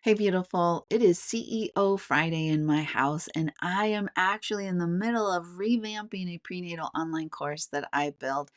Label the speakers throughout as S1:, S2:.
S1: Hey, beautiful. It is CEO Friday in my house, and I am actually in the middle of revamping a prenatal online course that I built.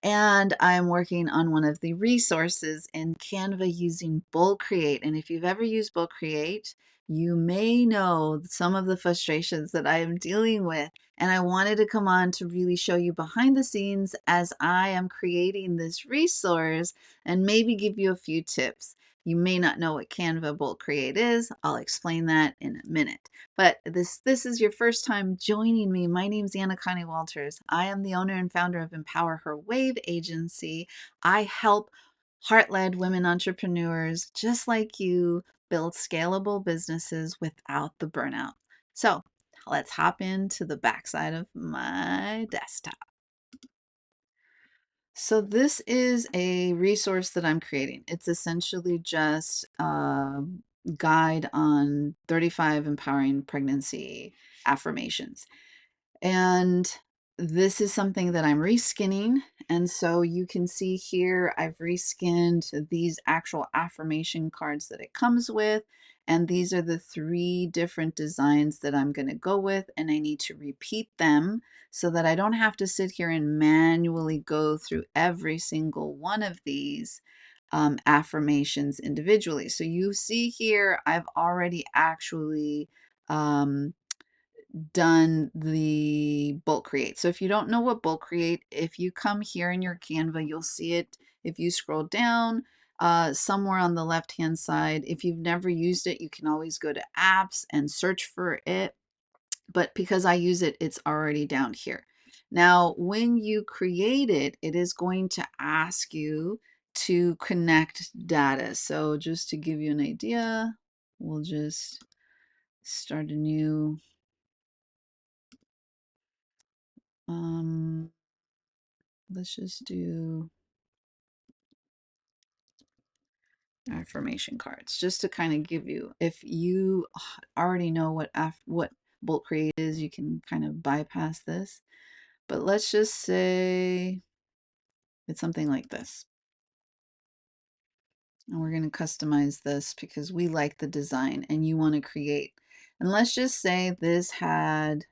S1: And I'm working on one of the resources in Canva using Bulk Create. And if you've ever used Bulk Create, you may know some of the frustrations that I am dealing with. And I wanted to come on to really show you behind the scenes as I am creating this resource and maybe give you a few tips. You may not know what Canva Bulk Create is. I'll explain that in a minute. But this is your first time joining me. My name's Anna Connie Walters. I am the owner and founder of Empower Her Wave Agency. I help heart-led women entrepreneurs just like you build scalable businesses without the burnout. So let's hop into the backside of my desktop. So this is a resource that I'm creating. It's essentially just a guide on 35 empowering pregnancy affirmations. And this is something that I'm reskinning. And so you can see here, I've reskinned these actual affirmation cards that it comes with. And these are the 3 different designs that I'm going to go with. And I need to repeat them so that I don't have to sit here and manually go through every single one of these affirmations individually. So you see here, I've already actually um, done the bulk create. So if you don't know what bulk create, if you come here in your Canva, you'll see it. If you scroll down somewhere on the left hand side, if you've never used it, you can always go to apps and search for it. But because I use it, it's already down here. Now, when you create it, it is going to ask you to connect data. So just to give you an idea, we'll just start a new let's just do affirmation cards just to kind of give you, if you already know what bulk create is, you can kind of bypass this. But let's just say it's something like this. And we're going to customize this because we like the design and you want to create. And let's just say this had,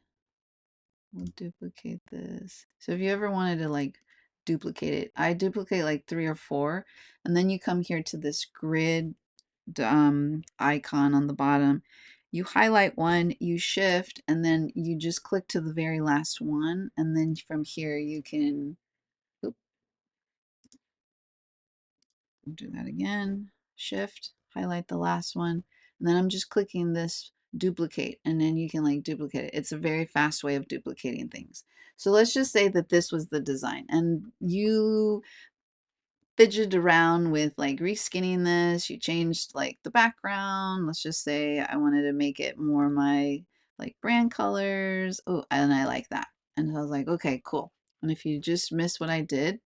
S1: we'll duplicate this. So if you ever wanted to like duplicate it, I duplicate like 3 or 4, and then you come here to this grid icon on the bottom. You highlight one, you shift, and then you just click to the very last one. And then from here you can, oops, do that again, shift, highlight the last one. And then I'm just clicking this duplicate, and then you can like duplicate it. It's a very fast way of duplicating things. So let's just say that this was the design and you fidgeted around with like reskinning this. You changed like the background. Let's just say I wanted to make it more my like brand colors. Oh, and I like that. And so I was like, okay, cool. And if you just missed what I did,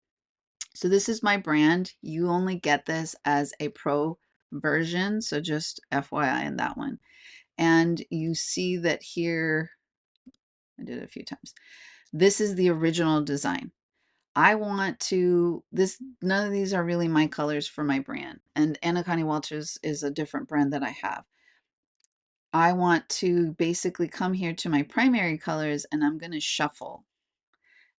S1: so this is my brand. You only get this as a pro version. So just FYI in that one. And you see that here, I did it a few times. This is the original design. I want to, none of these are really my colors for my brand. And Anna Connie Walters is a different brand that I have. I want to basically come here to my primary colors and I'm going to shuffle.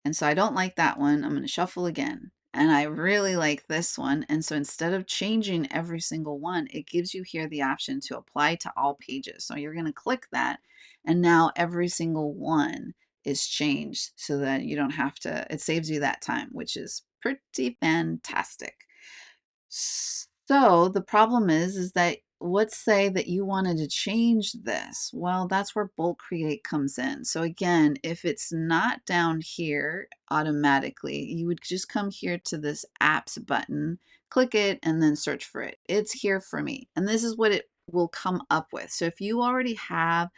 S1: And so I don't like that one. I'm going to shuffle again. And I really like this one. And so instead of changing every single one, it gives you here the option to apply to all pages. So you're going to click that. And now every single one is changed so that you don't have to, it saves you that time, which is pretty fantastic. So the problem is that let's say that you wanted to change this. Well, that's where bulk create comes in. So again, if it's not down here automatically, you would just come here to this apps button, click it, and then search for it. It's here for me. And this is what it will come up with. So if you already have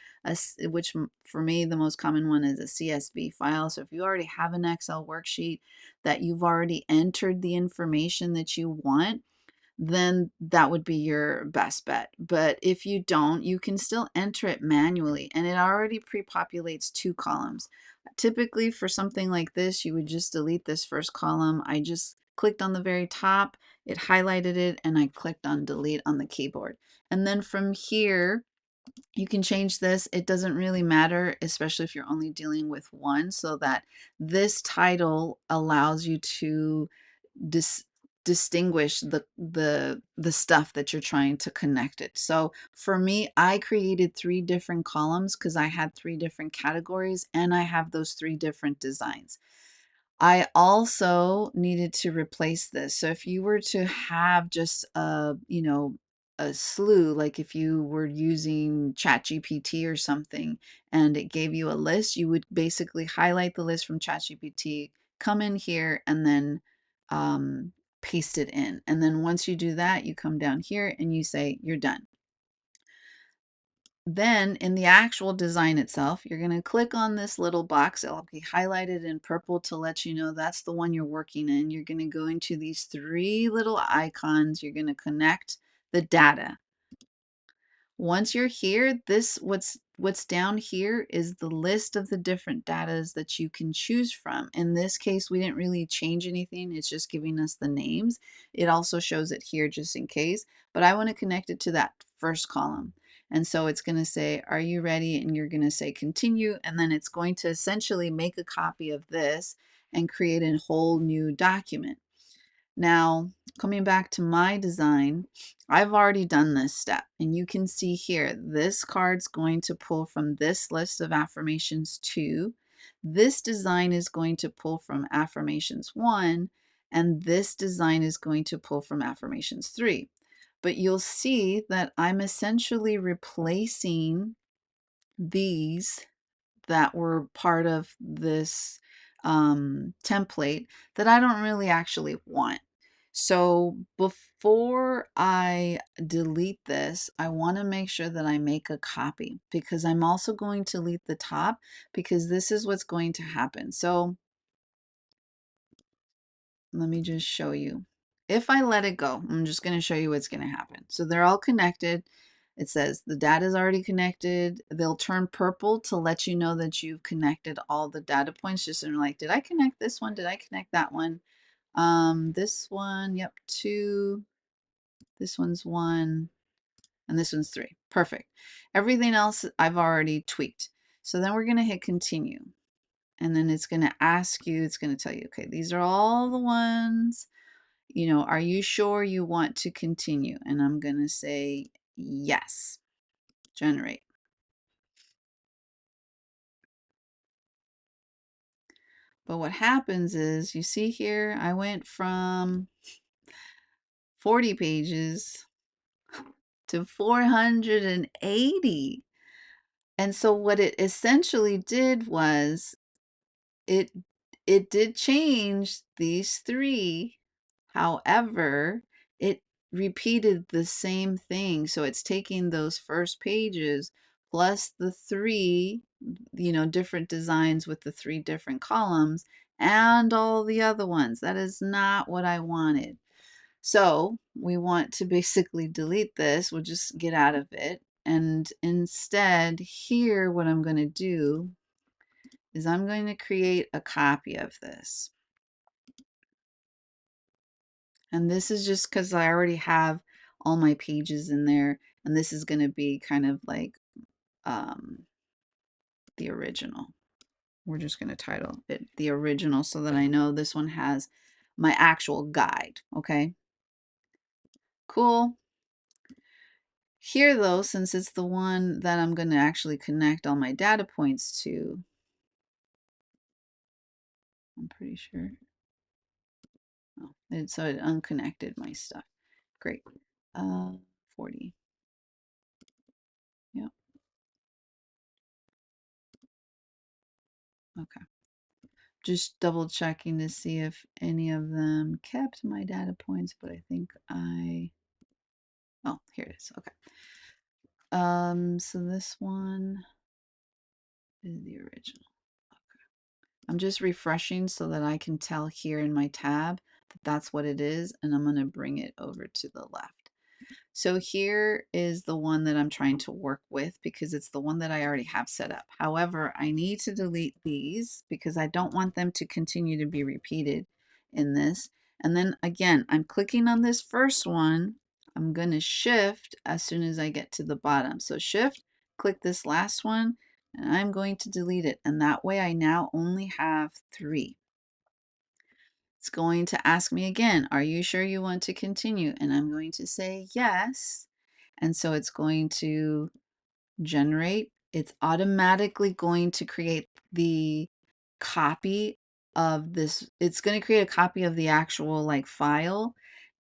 S1: which for me, the most common one is a CSV file. So if you already have an Excel worksheet that you've already entered the information that you want, then that would be your best bet. But if you don't, you can still enter it manually and it already pre-populates 2 columns. Typically for something like this, you would just delete this first column. I just clicked on the very top. it highlighted it, and I clicked on delete on the keyboard. And then from here, you can change this. It doesn't really matter, especially if you're only dealing with one, so that this title allows you to dis distinguish the stuff that you're trying to connect it. So for me, I created 3 different columns because I had 3 different categories and I have those 3 different designs. I also needed to replace this. So if you were to have just a slew, like if you were using ChatGPT or something and it gave you a list, you would basically highlight the list from ChatGPT, come in here, and then um, paste it in. And then once you do that, you come down here and you say, you're done. Then in the actual design itself, you're going to click on this little box. It'll be highlighted in purple to let you know that's the one you're working in. You're going to go into these 3 little icons. You're going to connect the data. Once you're here, this what's down here is the list of the different datas that you can choose from. In this case, we didn't really change anything. It's just giving us the names. It also shows it here just in case, but I want to connect it to that first column. And so it's going to say, are you ready? And you're going to say continue. And then it's going to essentially make a copy of this and create a whole new document. Now, coming back to my design, I've already done this step, and you can see here, this card's going to pull from this list of affirmations 2. This design is going to pull from affirmations 1, and this design is going to pull from affirmations 3. But you'll see that I'm essentially replacing these that were part of this template that I don't really actually want. So before I delete this, I want to make sure that I make a copy, because I'm also going to delete the top, because this is what's going to happen. So let me just show you. If I let it go, I'm just going to show you what's going to happen. So they're all connected. It says the data is already connected. They'll turn purple to let you know that you've connected all the data points. Just in like, did I connect this one? Did I connect that one? This one, yep, 2. This one's 1. And this one's 3. Perfect. Everything else I've already tweaked. So then we're going to hit continue. And then it's going to ask you, it's going to tell you, okay, these are all the ones. Are you sure you want to continue? And I'm going to say yes. Generate. But what happens is, you see here, I went from 40 pages to 480. And so what it essentially did was it it did change these 3. However, it repeated the same thing. So it's taking those first pages plus the 3, different designs with the 3 different columns and all the other ones. That is not what I wanted. So we want to basically delete this. We'll just get out of it. And instead, here, what I'm going to do is I'm going to create a copy of this. And this is just because I already have all my pages in there. And this is going to be kind of like the original. We're just going to title it the original so that I know this one has my actual guide. Okay, cool. Here though, since it's the one that I'm going to actually connect all my data points to, I'm pretty sure. Oh, so it unconnected my stuff. Great. 40. Yep. Okay. Just double checking to see if any of them kept my data points, but I think oh, here it is. Okay. So this one is the original. Okay. I'm just refreshing so that I can tell here in my tab that that's what it is, and I'm going to bring it over to the left. So here is the one that I'm trying to work with because it's the one that I already have set up. However, I need to delete these because I don't want them to continue to be repeated in this. And then again, I'm clicking on this first one. I'm going to shift as soon as I get to the bottom. So shift, click this last one, and I'm going to delete it. And that way I now only have 3. It's going to ask me again, are you sure you want to continue? And I'm going to say yes. And so it's going to generate. It's automatically going to create the copy of this. It's going to create a copy of the actual like file.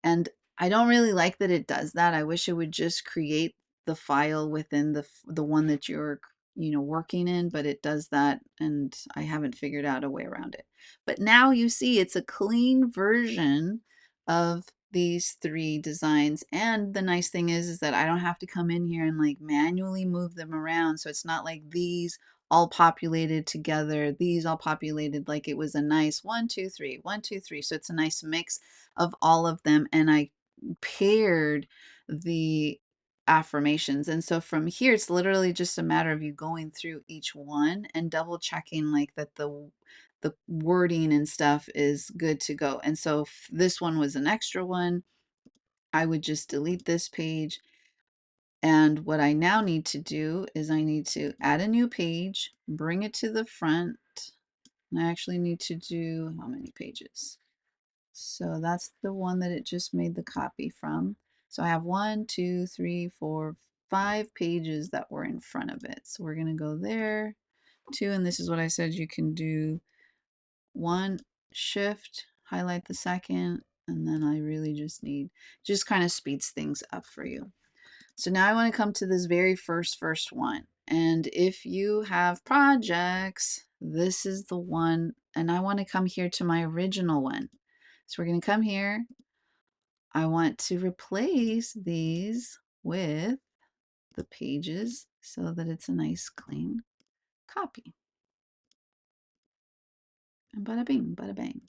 S1: And I don't really like that it does that. I wish it would just create the file within the one that you're working in, but it does that, and I haven't figured out a way around it. But now you see it's a clean version of these 3 designs. And the nice thing is that I don't have to come in here and like manually move them around. So it's not like these all populated together, these all populated like it was a nice 1, 2, 3, 1, 2, 3. So it's a nice mix of all of them. And I paired the affirmations. And so from here, it's literally just a matter of you going through each one and double checking like that the wording and stuff is good to go. And so if this one was an extra one, I would just delete this page. And what I now need to do is I need to add a new page, bring it to the front. And I actually need to do how many pages? So that's the one that it just made the copy from. So I have 1, 2, 3, 4, 5 pages that were in front of it. So we're going to go there, 2, and this is what I said you can do. 1, shift, highlight the second, and then I really just kind of speeds things up for you. So now I want to come to this very first one. And if you have projects, this is the one, and I want to come here to my original one. So we're going to come here. I want to replace these with the pages so that it's a nice clean copy. And bada bing, bada bang.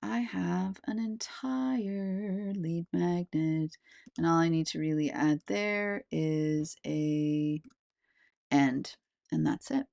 S1: I have an entire lead magnet, and all I need to really add there is a end, and that's it.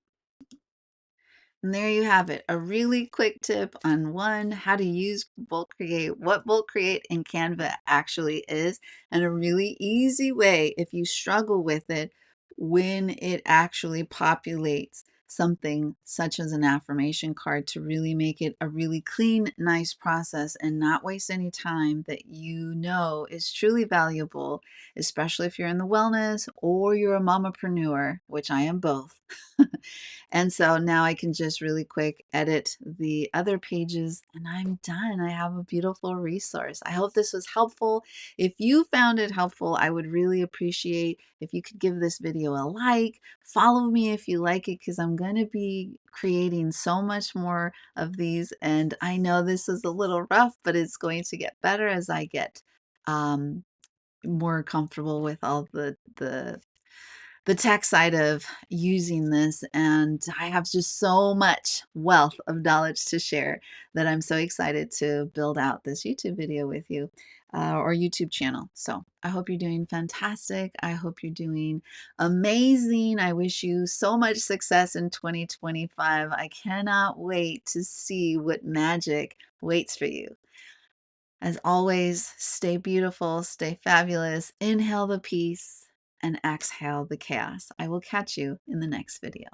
S1: And there you have it, a really quick tip on how to use Bulk Create, what Bulk Create in Canva actually is, and a really easy way if you struggle with it when it actually populates something such as an affirmation card to really make it a really clean, nice process and not waste any time that you know is truly valuable, especially if you're in the wellness or you're a mamapreneur, which I am both. And so now I can just really quick edit the other pages and I'm done. I have a beautiful resource. I hope this was helpful. If you found it helpful, I would really appreciate if you could give this video a like, follow me if you like it, because I'm going to be creating so much more of these. And I know this is a little rough, but it's going to get better as I get more comfortable with all the tech side of using this, and I have just so much wealth of knowledge to share that I'm so excited to build out this YouTube video with you, or YouTube channel. So I hope you're doing fantastic. I hope you're doing amazing. I wish you so much success in 2025. I cannot wait to see what magic waits for you. As always, stay beautiful, stay fabulous, inhale the peace, and exhale the chaos. I will catch you in the next video.